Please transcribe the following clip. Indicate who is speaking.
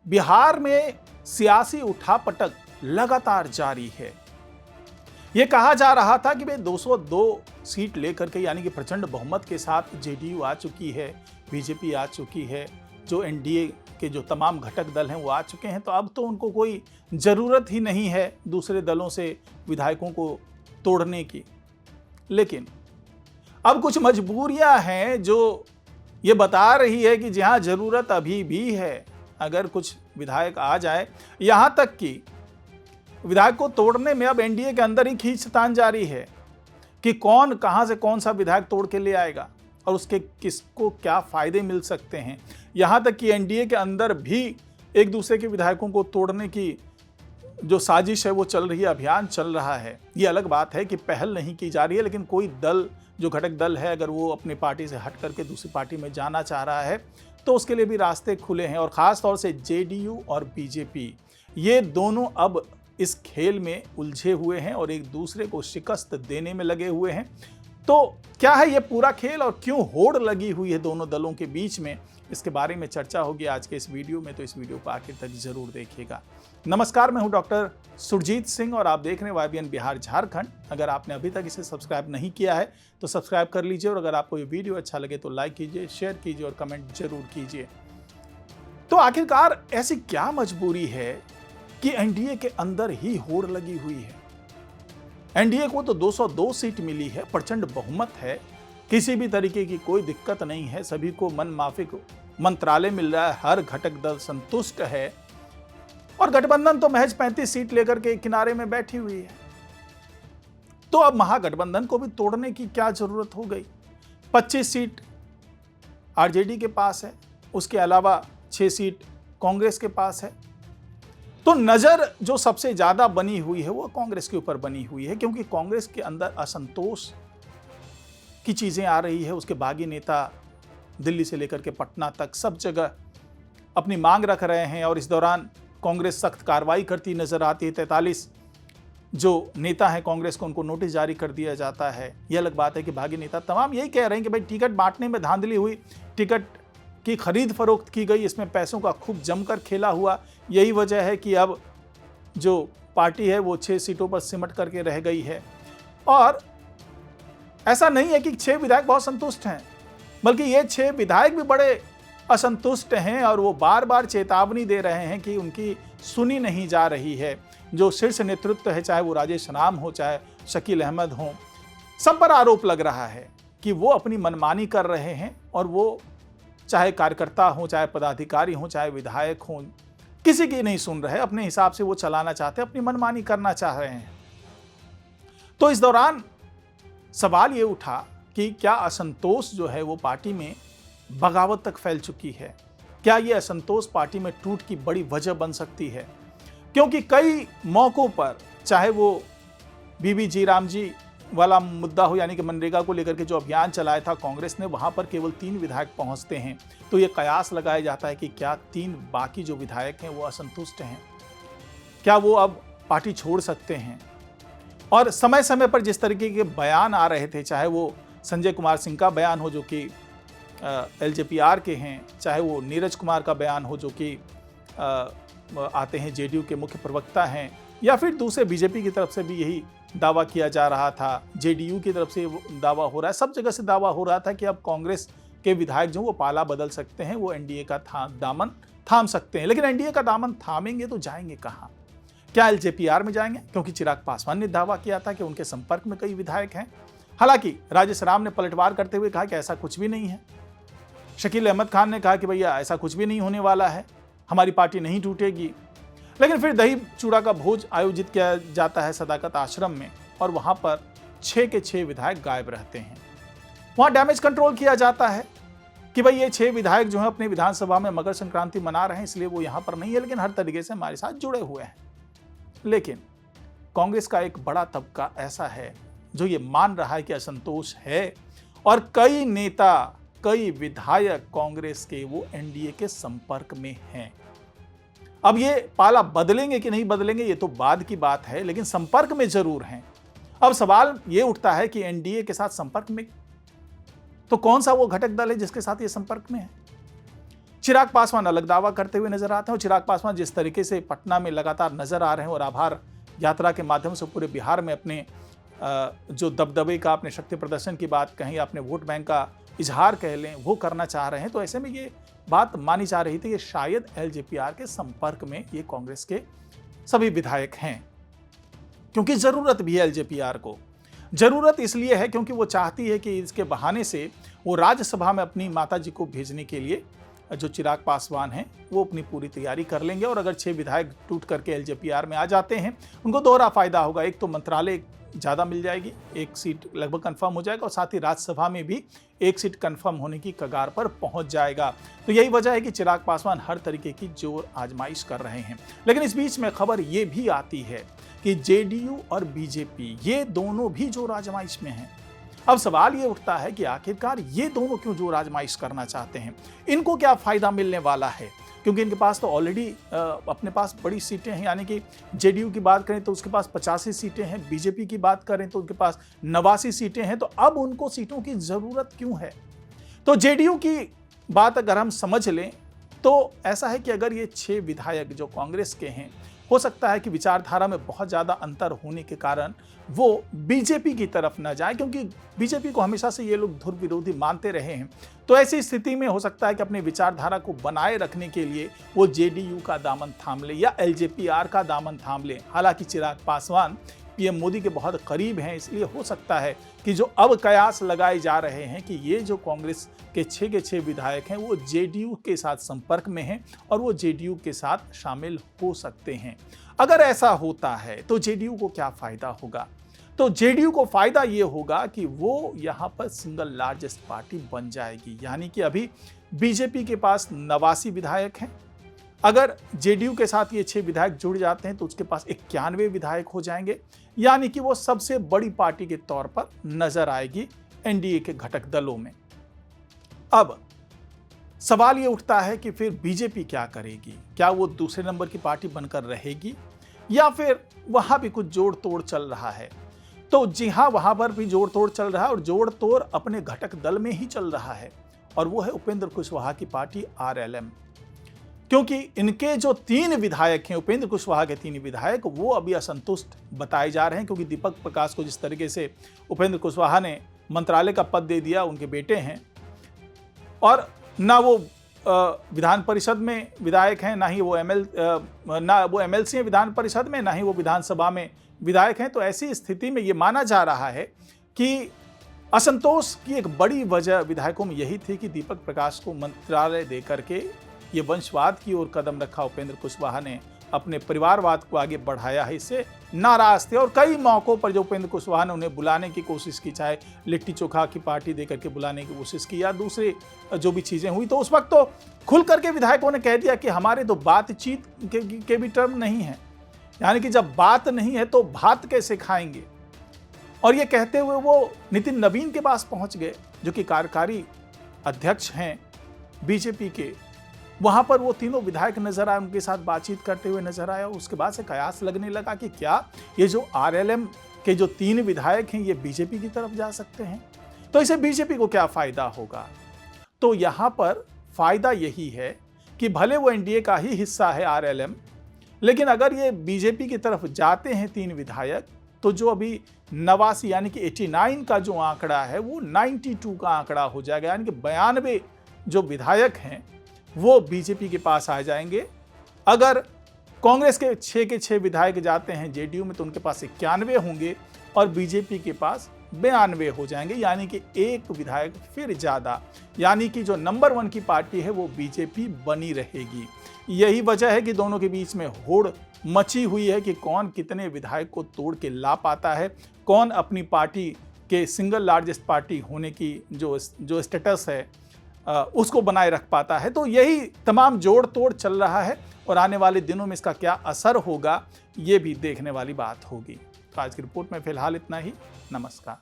Speaker 1: बिहार में सियासी उठापटक लगातार जारी है। यह कहा जा रहा था कि वे 202 सीट लेकर के यानी कि प्रचंड बहुमत के साथ जेडीयू आ चुकी है, बीजेपी आ चुकी है, जो एनडीए के जो तमाम घटक दल हैं वो आ चुके हैं, तो अब तो उनको कोई ज़रूरत ही नहीं है दूसरे दलों से विधायकों को तोड़ने की। लेकिन अब कुछ मजबूरियां हैं जो ये बता रही है कि जहां ज़रूरत अभी भी है, अगर कुछ विधायक आ जाए, यहाँ तक कि विधायक को तोड़ने में अब एनडीए के अंदर ही खींचतान जारी है कि कौन कहां से कौन सा विधायक तोड़ के ले आएगा और उसके किसको क्या फायदे मिल सकते हैं। यहां तक कि एनडीए के अंदर भी एक दूसरे के विधायकों को तोड़ने की जो साजिश है वो चल रही है, अभियान चल रहा है। ये अलग बात है कि पहल नहीं की जा रही है, लेकिन कोई दल जो घटक दल है अगर वो अपनी पार्टी से हट करके दूसरी पार्टी में जाना चाह रहा है तो उसके लिए भी रास्ते खुले हैं। और ख़ास तौर से जेडीयू और बीजेपी ये दोनों अब इस खेल में उलझे हुए हैं और एक दूसरे को शिकस्त देने में लगे हुए हैं। तो क्या है ये पूरा खेल और क्यों होड़ लगी हुई है दोनों दलों के बीच में, इसके बारे में चर्चा होगी आज के इस वीडियो में, तो इस वीडियो को आखिर तक जरूर देखिएगा। नमस्कार, मैं हूं डॉक्टर सुरजीत सिंह और आप देख रहे हैं वाईबीएन बिहार झारखंड। अगर आपने अभी तक इसे सब्सक्राइब नहीं किया है तो सब्सक्राइब कर लीजिए और अगर आपको ये वीडियो अच्छा लगे तो लाइक कीजिए, शेयर कीजिए और कमेंट जरूर कीजिए। तो आखिरकार ऐसी क्या मजबूरी है कि एनडीए के अंदर ही होड़ लगी हुई है। एनडीए को तो 202 सीट मिली है, प्रचंड बहुमत है, किसी भी तरीके की कोई दिक्कत नहीं है, सभी को मन माफिक मंत्रालय मिल रहा है, हर घटक दल संतुष्ट है और गठबंधन तो महज 35 सीट लेकर के किनारे में बैठी हुई है। तो अब महागठबंधन को भी तोड़ने की क्या जरूरत हो गई। 25 सीट आरजेडी के पास है, उसके अलावा 6 सीट कांग्रेस के पास है। तो नजर जो सबसे ज्यादा बनी हुई है वो कांग्रेस के ऊपर बनी हुई है, क्योंकि कांग्रेस के अंदर असंतोष की चीजें आ रही है। उसके बागी नेता दिल्ली से लेकर के पटना तक सब जगह अपनी मांग रख रहे हैं और इस दौरान कांग्रेस सख्त कार्रवाई करती नजर आती है। 43 जो नेता हैं कांग्रेस को, उनको नोटिस जारी कर दिया जाता है। यह अलग बात है कि बागी नेता तमाम यही कह रहे हैं कि भाई टिकट बांटने में धांधली हुई, टिकट की खरीद फरोख्त की गई, इसमें पैसों का खूब जमकर खेला हुआ। यही वजह है कि अब जो पार्टी है वो 6 सीटों पर सिमट करके रह गई है। और ऐसा नहीं है कि 6 विधायक बहुत संतुष्ट हैं, बल्कि ये 6 विधायक भी बड़े असंतुष्ट हैं और वो बार बार चेतावनी दे रहे हैं कि उनकी सुनी नहीं जा रही है। जो शीर्ष नेतृत्व है, चाहे वो राजेश राम हो, चाहे शकील अहमद हो, सब पर आरोप लग रहा है कि वो अपनी मनमानी कर रहे हैं और वो चाहे कार्यकर्ता हो, चाहे पदाधिकारी हो, चाहे विधायक हो, किसी की नहीं सुन रहे, अपने हिसाब से वो चलाना चाहते हैं, अपनी मनमानी करना चाह रहे हैं। तो इस दौरान सवाल ये उठा कि क्या असंतोष जो है वो पार्टी में बगावत तक फैल चुकी है। क्या ये असंतोष पार्टी में टूट की बड़ी वजह बन सकती है, क्योंकि कई मौकों पर चाहे वो बीबी जी राम जी वाला मुद्दा हो, यानी कि मनरेगा को लेकर के जो अभियान चलाया था कांग्रेस ने, वहां पर केवल 3 विधायक पहुंचते हैं। तो ये कयास लगाया जाता है कि क्या 3 बाकी जो विधायक हैं वो असंतुष्ट हैं, क्या वो अब पार्टी छोड़ सकते हैं। और समय समय पर जिस तरीके के बयान आ रहे थे, चाहे वो संजय कुमार सिंह का बयान हो जो कि एलजेपीआर के हैं, चाहे वो नीरज कुमार का बयान हो जो कि आते हैं जेडीयू के मुख्य प्रवक्ता हैं, या फिर दूसरे बीजेपी की तरफ से भी यही दावा किया जा रहा था, जेडीयू की तरफ से दावा हो रहा है, सब जगह से दावा हो रहा था कि अब कांग्रेस के विधायक जो वो पाला बदल सकते हैं, वो एनडीए का दामन थाम सकते हैं। लेकिन एनडीए का दामन थामेंगे तो जाएंगे कहाँ? क्या एलजेपीआर में जाएंगे? क्योंकि चिराग पासवान ने दावा किया था कि उनके संपर्क में कई विधायक हैं। हालांकि राजेश राम ने पलटवार करते हुए कहा कि ऐसा कुछ भी नहीं है। शकील अहमद खान ने कहा कि भैया ऐसा कुछ भी नहीं होने वाला है, हमारी पार्टी नहीं टूटेगी। लेकिन फिर दही चूड़ा का भोज आयोजित किया जाता है सदाकत आश्रम में और वहां पर 6 के 6 विधायक गायब रहते हैं। वहां डैमेज कंट्रोल किया जाता है कि भाई ये 6 विधायक जो हैं अपनी विधानसभा में मकर संक्रांति मना रहे हैं, इसलिए वो यहां पर नहीं है, लेकिन हर तरीके से हमारे साथ जुड़े हुए हैं। लेकिन कांग्रेस का एक बड़ा तबका ऐसा है जो ये मान रहा है कि असंतोष है और कई नेता, कई विधायक कांग्रेस के वो एनडीए के संपर्क में हैं। अब ये पाला बदलेंगे कि नहीं बदलेंगे ये तो बाद की बात है, लेकिन संपर्क में जरूर हैं। अब सवाल ये उठता है कि एनडीए के साथ संपर्क में तो कौन सा वो घटक दल है जिसके साथ ये संपर्क में है। चिराग पासवान अलग दावा करते हुए नजर आते हैं और चिराग पासवान जिस तरीके से पटना में लगातार नजर आ रहे हैं और आभार यात्रा के माध्यम से पूरे बिहार में अपने जो दबदबे का, अपने शक्ति प्रदर्शन की बात कहें, अपने वोट बैंक का इजहार कह लें, वो करना चाह रहे हैं। तो ऐसे में ये बात मानी जा रही थी कि शायद एलजेपीआर के संपर्क में ये कांग्रेस के सभी विधायक हैं, क्योंकि जरूरत भी है एलजेपीआर को। जरूरत इसलिए है क्योंकि वो चाहती है कि इसके बहाने से वो राज्यसभा में अपनी माताजी को भेजने के लिए जो चिराग पासवान हैं वो अपनी पूरी तैयारी कर लेंगे। और अगर 6 विधायक टूट करके एलजेपीआर में आ जाते हैं, उनको दोहरा फायदा होगा। एक तो मंत्रालय ज़्यादा मिल जाएगी, 1 सीट लगभग कंफर्म हो जाएगा और साथ ही राज्यसभा में भी 1 सीट कंफर्म होने की कगार पर पहुंच जाएगा। तो यही वजह है कि चिराग पासवान हर तरीके की जोर आजमाइश कर रहे हैं। लेकिन इस बीच में खबर ये भी आती है कि जेडीयू और बीजेपी ये दोनों भी जोर आजमाइश में हैं। अब सवाल ये उठता है कि आखिरकार ये दोनों क्यों जोर आजमाइश करना चाहते हैं, इनको क्या फायदा मिलने वाला है, क्योंकि इनके पास तो ऑलरेडी अपने पास बड़ी सीटें हैं। यानी कि जेडीयू की बात करें तो उसके पास 85 सीटें हैं, बीजेपी की बात करें तो उनके पास 89 सीटें हैं। तो अब उनको सीटों की जरूरत क्यों है? तो जेडीयू की बात अगर हम समझ लें तो ऐसा है कि अगर ये 6 विधायक जो कांग्रेस के हैं, हो सकता है कि विचारधारा में बहुत ज़्यादा अंतर होने के कारण वो बीजेपी की तरफ न जाए, क्योंकि बीजेपी को हमेशा से ये लोग धुर विरोधी मानते रहे हैं। तो ऐसी स्थिति में हो सकता है कि अपनी विचारधारा को बनाए रखने के लिए वो जेडीयू का दामन थाम ले या एलजेपीआर का दामन थाम ले। हालांकि चिराग पासवान पीएम मोदी के बहुत करीब हैं, इसलिए हो सकता है कि जो अब कयास लगाए जा रहे हैं कि ये जो कांग्रेस के 6 विधायक हैं वो जेडीयू के साथ संपर्क में हैं और वो जेडीयू के साथ शामिल हो सकते हैं। अगर ऐसा होता है तो जेडीयू को क्या फायदा होगा? तो जेडीयू को फायदा ये होगा कि वो यहाँ पर सिंगल लार्जेस्ट पार्टी बन जाएगी। यानी कि अभी बीजेपी के पास 89 विधायक हैं, अगर जेडीयू के साथ ये 6 विधायक जुड़ जाते हैं तो उसके पास 91 विधायक हो जाएंगे। यानी कि वो सबसे बड़ी पार्टी के तौर पर नजर आएगी एनडीए के घटक दलों में। अब सवाल ये उठता है कि फिर बीजेपी क्या करेगी? क्या वो दूसरे नंबर की पार्टी बनकर रहेगी या फिर वहां भी कुछ जोड़ तोड़ चल रहा है? तो जी हाँ, वहां पर भी जोड़ तोड़ चल रहा है और जोड़ तोड़ अपने घटक दल में ही चल रहा है, और वो है उपेंद्र कुशवाहा की पार्टी आरएलएम। क्योंकि इनके जो 3 विधायक हैं, उपेंद्र कुशवाहा के 3 विधायक, वो अभी असंतुष्ट बताए जा रहे हैं, क्योंकि दीपक प्रकाश को जिस तरीके से उपेंद्र कुशवाहा ने मंत्रालय का पद दे दिया, उनके बेटे हैं, और ना वो विधान परिषद में विधायक हैं, ना वो एमएलसी हैं विधान परिषद में, ना ही वो विधानसभा में विधायक हैं। तो ऐसी स्थिति में ये माना जा रहा है कि असंतोष की एक बड़ी वजह विधायकों में यही थी कि दीपक प्रकाश को मंत्रालय दे करके ये वंशवाद की ओर कदम रखा उपेंद्र कुशवाहा ने, अपने परिवारवाद को आगे बढ़ाया है, इससे नाराज थे। और कई मौकों पर जो उपेंद्र कुशवाहा ने उन्हें बुलाने की कोशिश की, चाहे लिट्टी चोखा की पार्टी दे करके बुलाने की कोशिश की या दूसरी जो भी चीज़ें हुई, तो उस वक्त तो खुल करके विधायकों ने कह दिया कि हमारे तो बातचीत के भी टर्म नहीं है। यानी कि जब बात नहीं है तो भात कैसे खाएंगे? और ये कहते हुए वो नितिन नवीन के पास पहुंच गए, जो कि कार्यकारी अध्यक्ष हैं बीजेपी के। वहां पर वो तीनों विधायक नजर आए, उनके साथ बातचीत करते हुए नजर आया। उसके बाद से कयास लगने लगा कि क्या ये जो आरएलएम के जो 3 विधायक हैं ये बीजेपी की तरफ जा सकते हैं, तो इसे बीजेपी को क्या फायदा होगा? तो यहां पर फायदा यही है कि भले वो एनडीए का ही हिस्सा है आरएलएम, लेकिन अगर ये बीजेपी की तरफ जाते हैं 3 विधायक, तो जो अभी 89 यानी कि 89 का जो आंकड़ा है वो 92 का आंकड़ा हो जाएगा। यानी कि 92 जो विधायक हैं वो बीजेपी के पास आ जाएंगे। अगर कांग्रेस के 6 विधायक जाते हैं जेडीयू में तो उनके पास 91 होंगे और बीजेपी के पास 92 हो जाएंगे, यानी कि 1 विधायक फिर ज़्यादा। यानी कि जो नंबर 1 की पार्टी है वो बीजेपी बनी रहेगी। यही वजह है कि दोनों के बीच में होड़ मची हुई है कि कौन कितने विधायक को तोड़ के ला पाता है, कौन अपनी पार्टी के सिंगल लार्जेस्ट पार्टी होने की जो स्टेटस है उसको बनाए रख पाता है। तो यही तमाम जोड़ तोड़ चल रहा है और आने वाले दिनों में इसका क्या असर होगा ये भी देखने वाली बात होगी। तो आज की रिपोर्ट में फिलहाल इतना ही। नमस्कार।